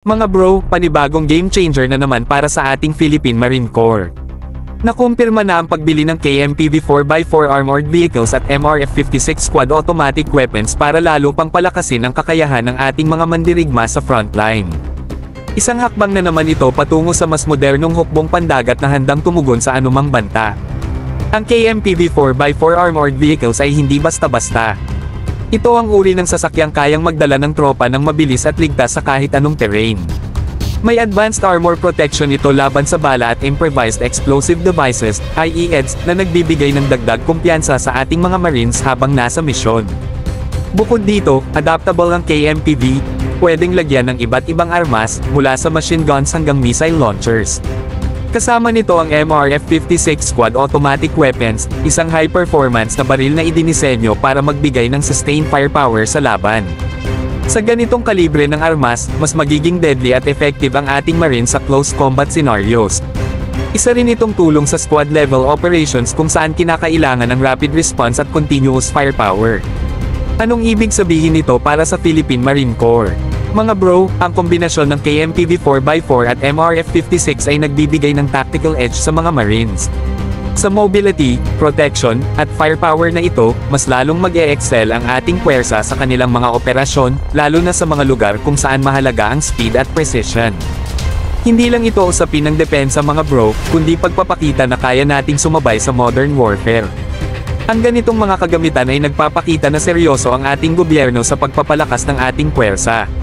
Mga bro, panibagong game changer na naman para sa ating Philippine Marine Corps. Nakumpirma na ang pagbili ng KMPV 4x4 Armored Vehicles at MRF-56 Squad Automatic Weapons para lalo pang palakasin ang kakayahan ng ating mga mandirigma sa frontline. Isang hakbang na naman ito patungo sa mas modernong hukbong pandagat na handang tumugon sa anumang banta. Ang KMPV 4x4 Armored Vehicles ay hindi basta-basta. Ito ang uri ng sasakyang kayang magdala ng tropa ng mabilis at ligtas sa kahit anong terrain. May advanced armor protection ito laban sa bala at improvised explosive devices, IEDs, na nagbibigay ng dagdag kumpiyansa sa ating mga Marines habang nasa misyon. Bukod dito, adaptable ang KMPV, pwedeng lagyan ng iba't ibang armas, mula sa machine guns hanggang missile launchers. Kasama nito ang MRF-56 Squad Automatic Weapons, isang high-performance na baril na idinisenyo para magbigay ng sustained firepower sa laban. Sa ganitong kalibre ng armas, mas magiging deadly at effective ang ating Marines sa close combat scenarios. Isa rin itong tulong sa squad-level operations kung saan kinakailangan ng rapid response at continuous firepower. Anong ibig sabihin nito para sa Philippine Marine Corps? Mga bro, ang kombinasyon ng KMPV 4x4 at MRF-56 ay nagbibigay ng tactical edge sa mga Marines. Sa mobility, protection, at firepower na ito, mas lalong mag-e-excel ang ating puwersa sa kanilang mga operasyon, lalo na sa mga lugar kung saan mahalaga ang speed at precision. Hindi lang ito usapin ng depensa mga bro, kundi pagpapakita na kaya nating sumabay sa modern warfare. Ang ganitong mga kagamitan ay nagpapakita na seryoso ang ating gobyerno sa pagpapalakas ng ating puwersa.